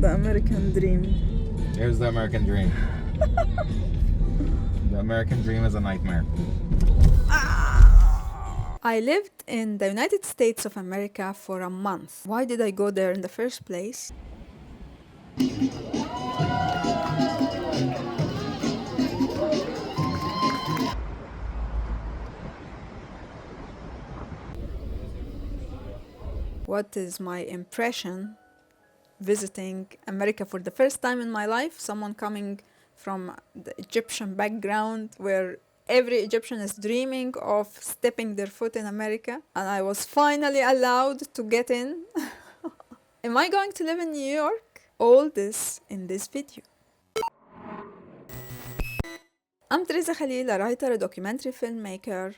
The American dream. Here's the American dream. The American dream is a nightmare. I lived in the United States of America for a month. Why did I go there in the first place? What is my impression visiting America for the first time in my life? Someone coming from the Egyptian background where every Egyptian is dreaming of stepping their foot in America, and I was finally allowed to get in. Am I going to live in New York? All this in this video. I'm Theresa Khalil, a writer, a documentary filmmaker.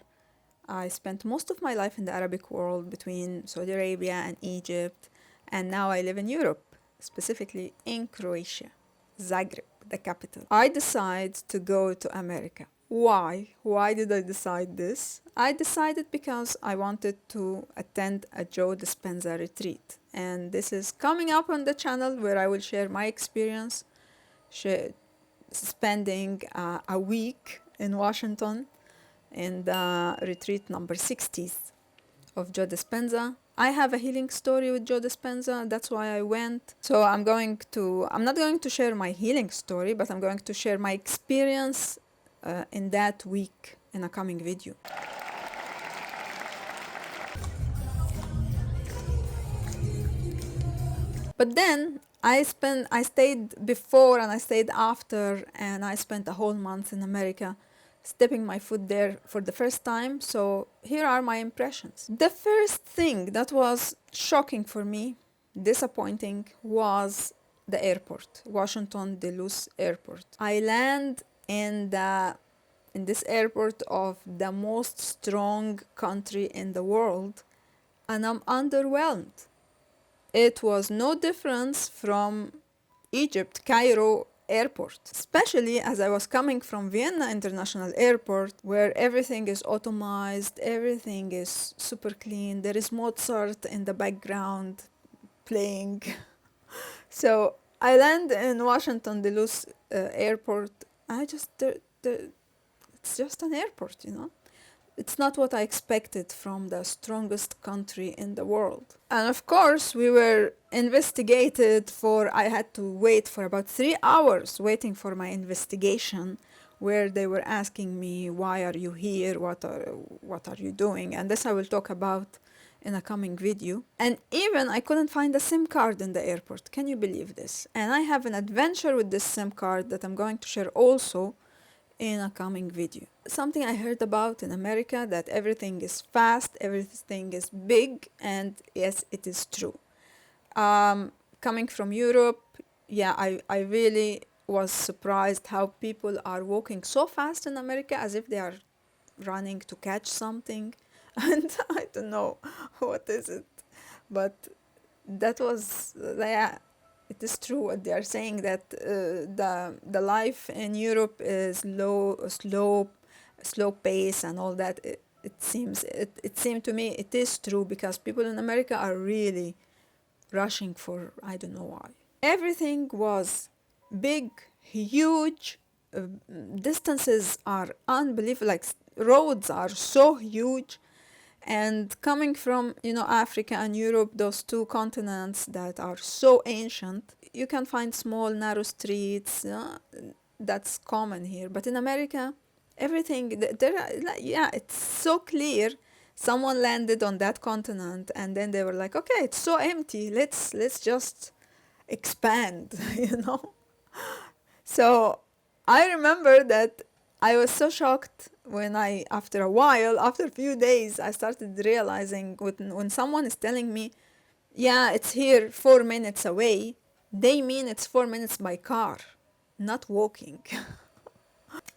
I spent most of my life in the Arabic world between Saudi Arabia and Egypt, and now I live in Europe, specifically in Croatia, Zagreb, the capital. I decided to go to America. Why? Why did I decide this? I decided because I wanted to attend a Joe Dispenza retreat, and this is coming up on the channel where I will share my experience spending a week in Washington in the retreat number 60 of Joe Dispenza. I have a healing story with Joe Dispenza, that's why I went. So I'm not going to share my healing story, but I'm going to share my experience in that week in a coming video. But then I stayed before and I stayed after, and I spent a whole month in America stepping my foot there for the first time. So here are my impressions. The first thing that was shocking for me, disappointing, was the airport, Washington Dulles Airport. I land in this airport of the most strong country in the world, and I'm underwhelmed. It was no difference from Egypt, Cairo airport, especially as I was coming from Vienna International Airport, where everything is automized, everything is super clean, there is Mozart in the background playing. So I land in Washington Dulles Airport. It's just an airport, you know. It's not what I expected from the strongest country in the world. And of course, we were investigated I had to wait for about 3 hours waiting for my investigation, where they were asking me, why are you here? What are you doing? And this I will talk about in a coming video. And even I couldn't find a SIM card in the airport. Can you believe this? And I have an adventure with this SIM card that I'm going to share also in a coming video. Something I heard about in America, that everything is fast, everything is big, and yes, it is true. Coming from Europe, yeah, I really was surprised how people are walking so fast in America as if they are running to catch something. And I don't know what is it, but that was, yeah, it is true what they are saying, that the life in Europe is slow pace and all that. It seemed to me it is true, because people in America are really rushing for I don't know why. Everything was big, huge. Distances are unbelievable. Like roads are so huge. And coming from, Africa and Europe, those two continents that are so ancient, you can find small, narrow streets. That's common here. But in America, everything, it's so clear. Someone landed on that continent, and then they were like, okay, it's so empty. Let's just expand, So I remember that I was so shocked when after a few days, I started realizing when someone is telling me, yeah, it's here 4 minutes away, they mean it's 4 minutes by car, not walking.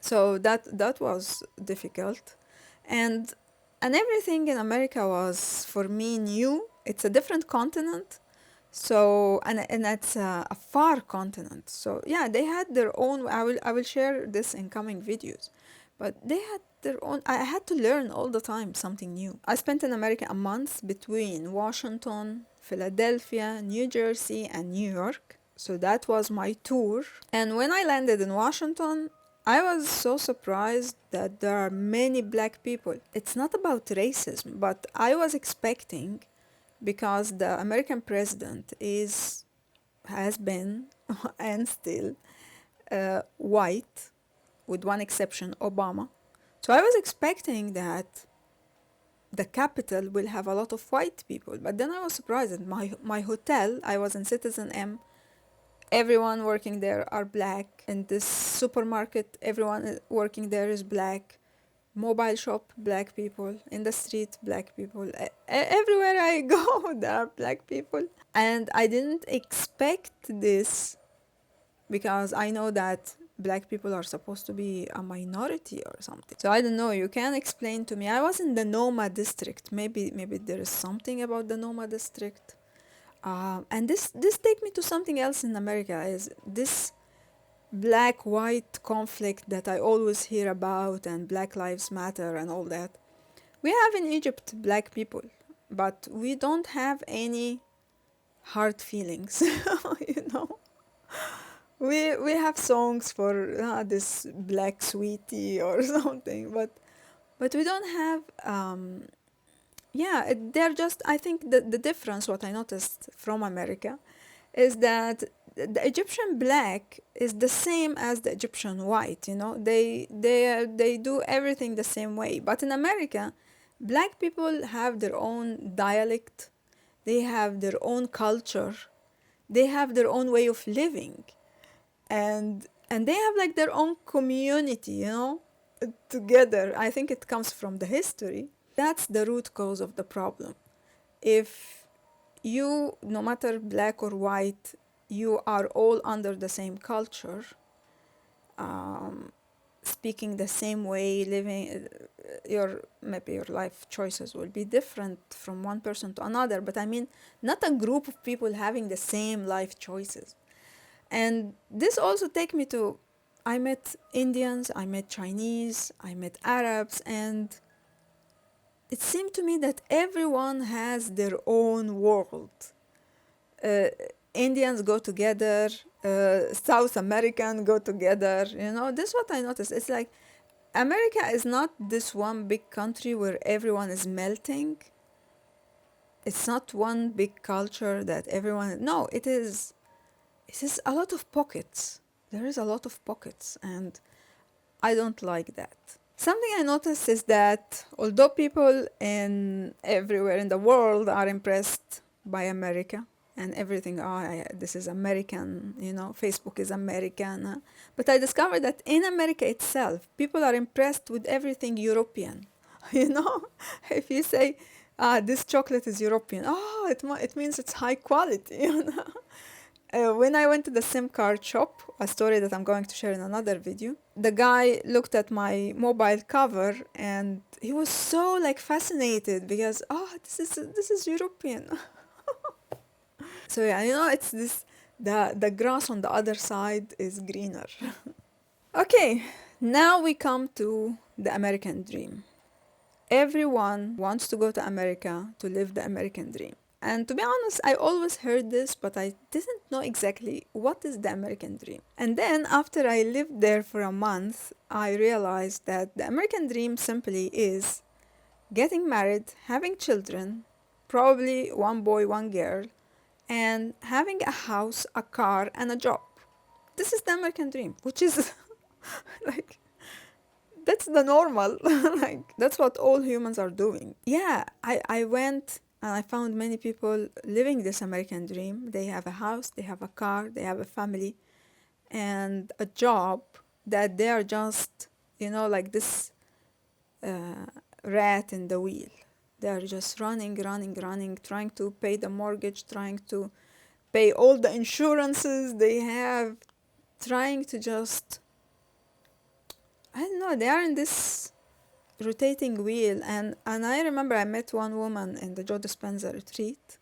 So that was difficult. And everything in America was, for me, new. It's a different continent. So and it's a far continent. So yeah, they had their own. I will share this in coming videos, but they had their own. I had to learn all the time something new. I spent in America a month between Washington Philadelphia, New Jersey, and New York. So that was my tour. And when I landed in Washington, I was so surprised that there are many black people. It's not about racism, but I was expecting, because the American president has been and still white, with one exception, Obama. So I was expecting that the capital will have a lot of white people, but then I was surprised. My hotel, I was in Citizen M, everyone working there are black. In this supermarket, everyone working there is black. Mobile shop, black people. In the street, black people. Everywhere I go, there are black people. And I didn't expect this, because I know that black people are supposed to be a minority or something. So I don't know, you can explain to me. I was in the Noma district. Maybe there is something about the Noma district. And this take me to something else in America, is this black-white conflict that I always hear about, and Black Lives Matter and all that. We have in Egypt black people, but we don't have any hard feelings, you know. We have songs for this black sweetie or something, but we don't have they're just, I think the difference, what I noticed from America, is that the Egyptian black is the same as the Egyptian white, you know. They do everything the same way. But in America, black people have their own dialect, they have their own culture, they have their own way of living, and they have like their own community, you know, together. I think it comes from the history. That's the root cause of the problem. If you, no matter black or white, you are all under the same culture, speaking the same way, living, maybe your life choices will be different from one person to another, but I mean, not a group of people having the same life choices. And this also take me to, I met Indians, I met Chinese, I met Arabs, and it seemed to me that everyone has their own world. Indians go together, South American go together, you know. This is what I noticed. It's like America is not this one big country where everyone is melting. It's not one big culture that everyone, no, it is a lot of pockets. There is a lot of pockets, and I don't like that. Something I noticed is that although people everywhere in the world are impressed by America and everything, this is American, you know, Facebook is American. But I discovered that in America itself, people are impressed with everything European. You know, if you say, this chocolate is European, it means it's high quality, you know. When I went to the SIM card shop, a story that I'm going to share in another video, the guy looked at my mobile cover and he was so like fascinated because, this is European. So yeah, you know, it's this, the grass on the other side is greener. Okay, now we come to the American dream. Everyone wants to go to America to live the American dream. And to be honest, I always heard this, but I didn't know exactly what is the American dream. And then after I lived there for a month, I realized that the American dream simply is getting married, having children, probably one boy, one girl, and having a house, a car, and a job. This is the American dream, which is like, that's the normal. Like, that's what all humans are doing. Yeah, I went and I found many people living this American dream. They have a house, they have a car, they have a family, and a job that they are just, you know, like this rat in the wheel. They are just running, trying to pay the mortgage, trying to pay all the insurances they have, trying to just, I don't know, they are in this rotating wheel. And I remember I met one woman in the Joe Dispenza retreat,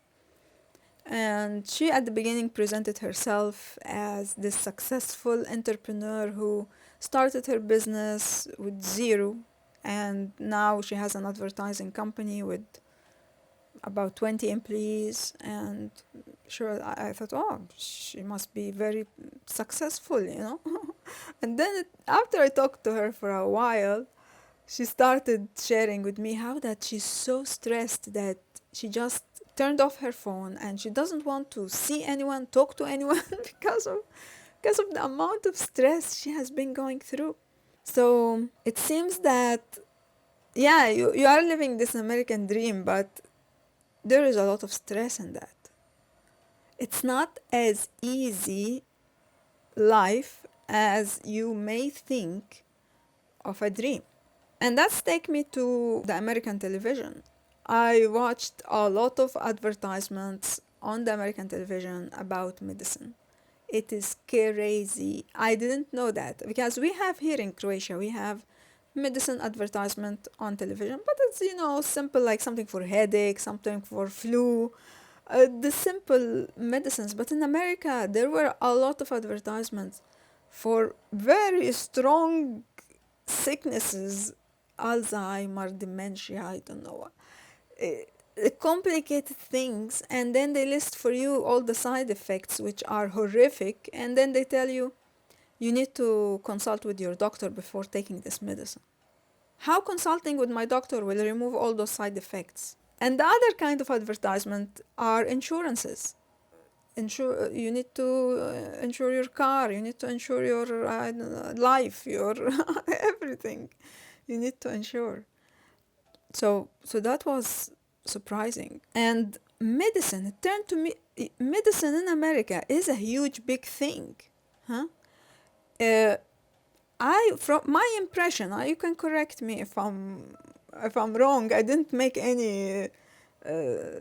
and she at the beginning presented herself as this successful entrepreneur who started her business with zero, and now she has an advertising company with about 20 employees, and sure, I thought, oh, she must be very successful, you know. And then after I talked to her for a while, she started sharing with me how that she's so stressed that she just turned off her phone and she doesn't want to see anyone, talk to anyone because of the amount of stress she has been going through. So it seems that, yeah, you are living this American dream, but there is a lot of stress in that. It's not as easy life as you may think of a dream. And that's take me to the American television. I watched a lot of advertisements on the American television about medicine. It is crazy. I didn't know that because we have here in Croatia, we have medicine advertisement on television, but it's, you know, simple, like something for headache, something for flu, the simple medicines. But in America, there were a lot of advertisements for very strong sicknesses, Alzheimer, dementia, I don't know, complicated things. And then they list for you all the side effects, which are horrific. And then they tell you, you need to consult with your doctor before taking this medicine. How consulting with my doctor will remove all those side effects? And the other kind of advertisement are insurances. You need to insure your car, you need to insure your life, your everything you need to insure. So that was surprising. And medicine, it turned to me, medicine in America is a huge big thing, huh? From my impression, you can correct me if I'm wrong. I didn't make any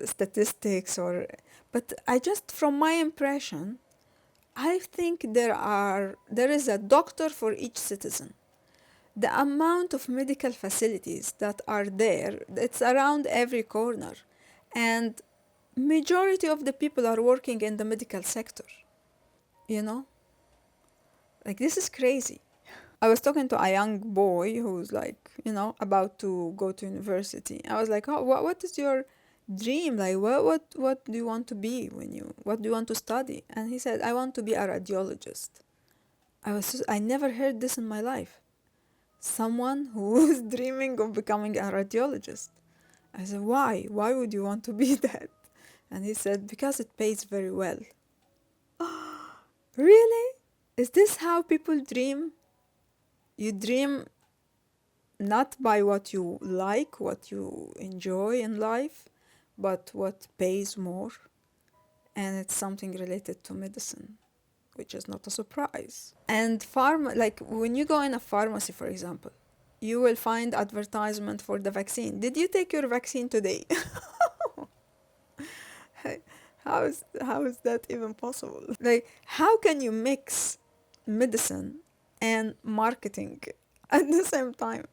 statistics, but I just, from my impression, I think there is a doctor for each citizen. The amount of medical facilities that are there, it's around every corner, and majority of the people are working in the medical sector. You know, like, this is crazy. I was talking to a young boy who's like, you know, about to go to university. I was like, oh, what is your dream? Like, what do you want to be what do you want to study? And he said, I want to be a radiologist. I never heard this in my life. Someone who is dreaming of becoming a radiologist. I said, why? Why would you want to be that? And he said, because it pays very well. Really? Is this how people dream? You dream not by what you like, what you enjoy in life, but what pays more. And it's something related to medicine, which is not a surprise. And like when you go in a pharmacy, for example, you will find advertisement for the vaccine. Did you take your vaccine today? How is that even possible? Like, how can you mix medicine and marketing at the same time?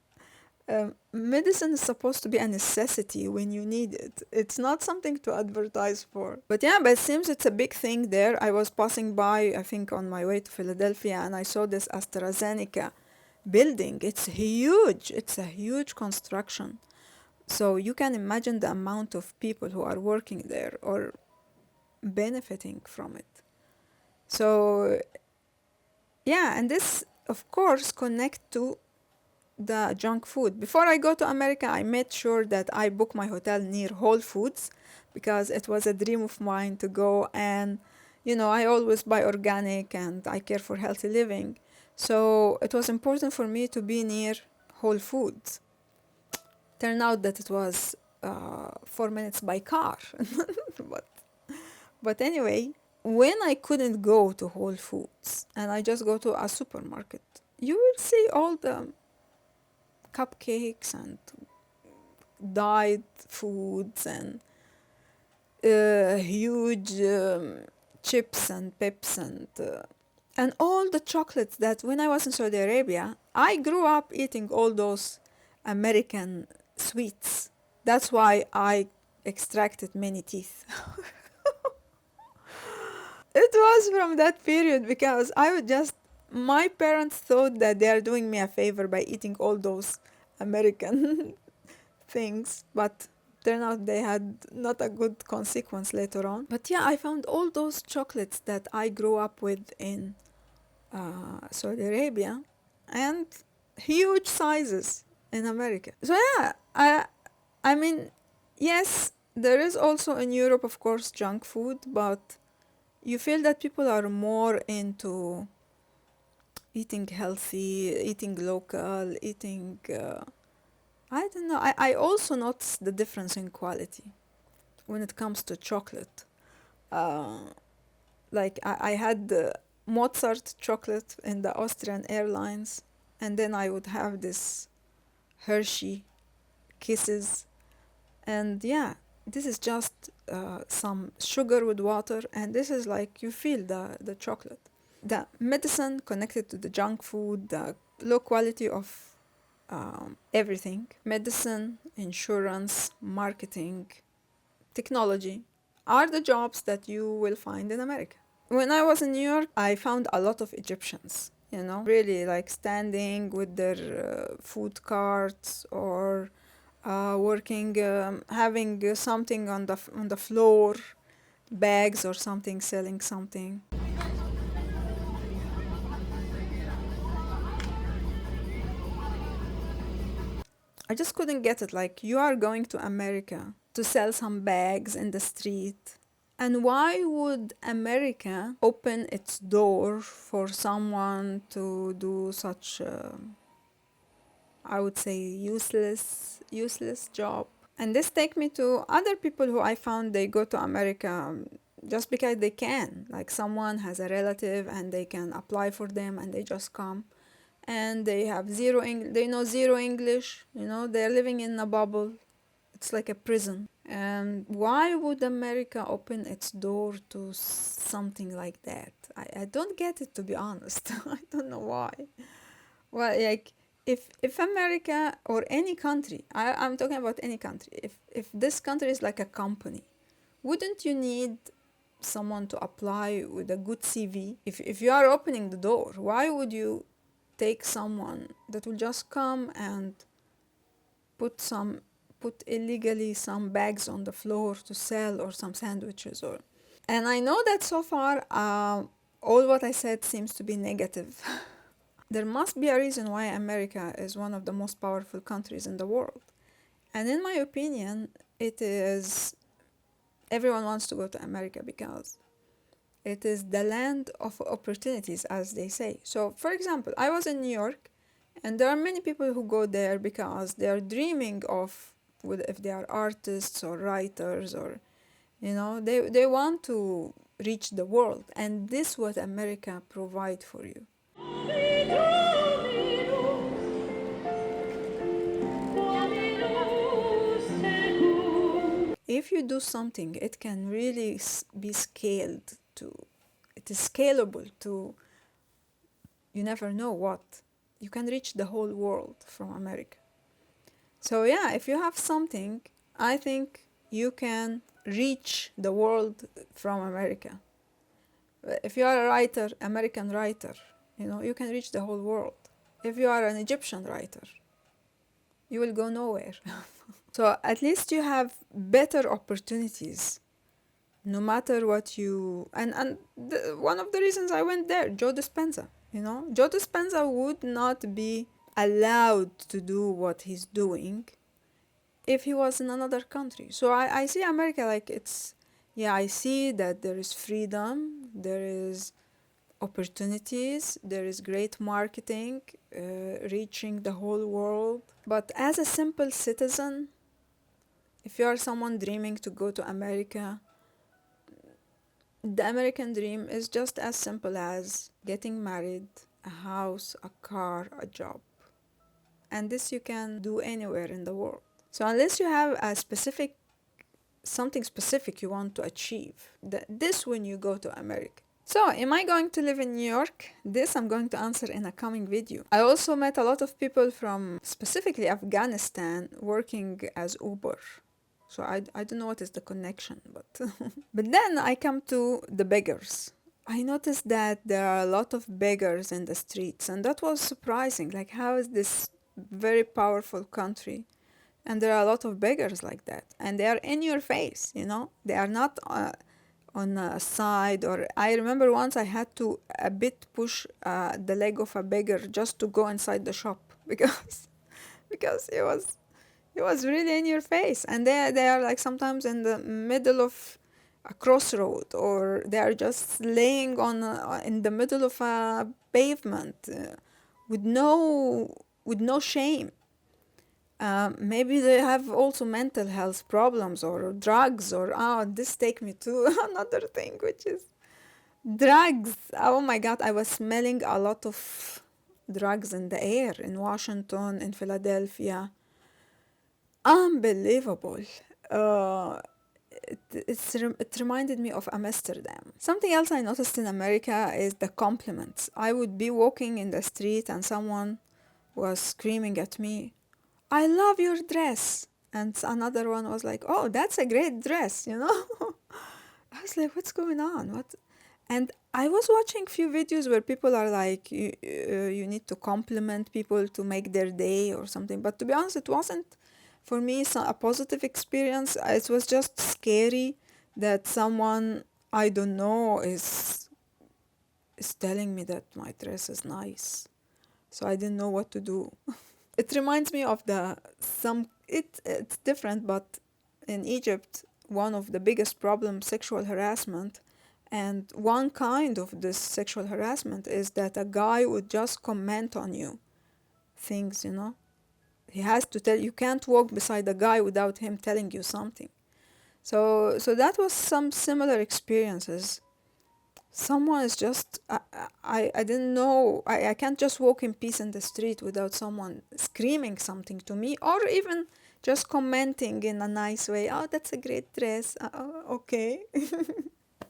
Medicine is supposed to be a necessity when you need it. It's not something to advertise for. But yeah, but it seems it's a big thing there. I was passing by, I think, on my way to Philadelphia, and I saw this AstraZeneca building. It's huge. It's a huge construction. So you can imagine the amount of people who are working there or benefiting from it. So yeah, and this, of course, connect to the junk food. Before I go to America, I made sure that I book my hotel near Whole Foods because it was a dream of mine to go, and you know, I always buy organic and I care for healthy living. So it was important for me to be near Whole Foods. Turned out that it was 4 minutes by car. But anyway, when I couldn't go to Whole Foods and I just go to a supermarket, you will see all the cupcakes and dyed foods and huge chips and pips and all the chocolates that when I was in Saudi Arabia, I grew up eating all those American sweets. That's why I extracted many teeth. It was from that period because my parents thought that they are doing me a favor by eating all those American things, but turned out they had not a good consequence later on. But yeah, I found all those chocolates that I grew up with in Saudi Arabia, and huge sizes in America. So yeah, I mean, yes, there is also in Europe, of course, junk food, but you feel that people are more into eating healthy, eating local, eating. I don't know. I also notice the difference in quality when it comes to chocolate. Uh, like I had the Mozart chocolate in the Austrian Airlines, and then I would have this Hershey Kisses, and yeah, this is just some sugar with water, and this is like you feel the chocolate. The medicine connected to the junk food, the low quality of everything, medicine, insurance, marketing, technology, are the jobs that you will find in America. When I was in New York, I found a lot of Egyptians, really like standing with their food carts or working, having something on the floor, bags or something, selling something. I just couldn't get it. Like, you are going to America to sell some bags in the street. And why would America open its door for someone to do such, I would say, useless job? And this take me to other people who I found they go to America just because they can. Like, someone has a relative and they can apply for them and they just come. And they have they know zero English, they're living in a bubble. It's like a prison. And why would America open its door to something like that? I don't get it, to be honest. I don't know why. Well, like, if America or any country, I'm talking about any country, if this country is like a company, wouldn't you need someone to apply with a good CV? If you are opening the door, why would you take someone that will just come and put illegally some bags on the floor to sell, or some sandwiches? And I know that so far all what I said seems to be negative. There must be a reason why America is one of the most powerful countries in the world. And in my opinion, it is everyone wants to go to America because it is the land of opportunities, as they say. So, for example, I was in New York, and there are many people who go there because they are dreaming of, if they are artists or writers, or, they want to reach the world. And this is what America provide for you. If you do something, it can really be scaled to, it is scalable to, you never know what. You can reach the whole world from America. So yeah, if you have something, I think you can reach the world from America. If you are a writer, American writer, you can reach the whole world. If you are an Egyptian writer, you will go nowhere. So at least you have better opportunities, no matter what you... And one of the reasons I went there, Joe Dispenza, Joe Dispenza would not be allowed to do what he's doing if he was in another country. So I see America like it's... Yeah, I see that there is freedom, there is opportunities, there is great marketing, reaching the whole world. But as a simple citizen, if you are someone dreaming to go to America, the American dream is just as simple as getting married, a house, a car, a job. And this you can do anywhere in the world. So unless you have something specific you want to achieve, this when you go to America. So, am I going to live in New York? This I'm going to answer in a coming video. I also met a lot of people from specifically Afghanistan working as Uber. So I don't know what is the connection, but but then I come to the beggars. I noticed that there are a lot of beggars in the streets, and that was surprising. Like, how is this very powerful country And there are a lot of beggars like that. And they are in your face, you know? They are not on a side. Or I remember once I had to a bit push the leg of a beggar just to go inside the shop because it was really in your face. And they are like sometimes in the middle of a crossroad, or they are just laying on in the middle of a pavement with no shame. Maybe they have also mental health problems or drugs, or this take me to another thing, which is drugs. Oh my God, I was smelling a lot of drugs in the air in Washington, in Philadelphia. Unbelievable. It reminded me of Amsterdam. Something else I noticed in America is the compliments. I would be walking in the street and someone was screaming at me, "I love your dress." And another one was like, "Oh, that's a great dress," you know? I was like, what's going on? What? And I was watching few videos where people are like, you need to compliment people to make their day or something. But to be honest, it wasn't for me a positive experience. It was just scary that someone I don't know is telling me that my dress is nice. So I didn't know what to do. It reminds me of it's different, but in Egypt, one of the biggest problems, sexual harassment. And one kind of this sexual harassment is that a guy would just comment on you things, you know. He has to tell you, can't walk beside a guy without him telling you something. So that was some similar experiences. Someone is just I didn't know, I can't just walk in peace in the street without someone screaming something to me, or even just commenting in a nice way. "Oh, that's a great dress." Okay.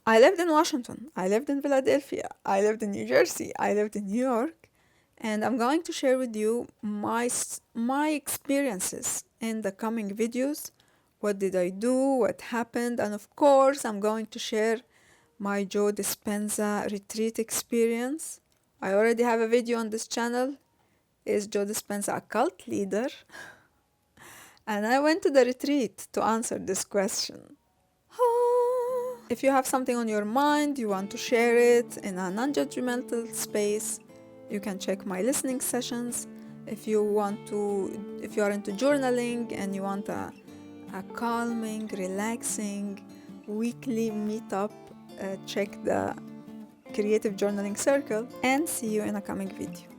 I lived in Washington, I lived in Philadelphia, I lived in New Jersey, I lived in New York, and I'm going to share with you my experiences in the coming videos. What did I do? What happened? And of course, I'm going to share my Joe Dispenza retreat experience. I already have a video on this channel. Is Joe Dispenza a cult leader? And I went to the retreat to answer this question. If you have something on your mind, you want to share it in a non-judgmental space, you can check my listening sessions. If you are into journaling and you want a calming, relaxing weekly meetup, check the Creative Journaling Circle, and see you in a coming video.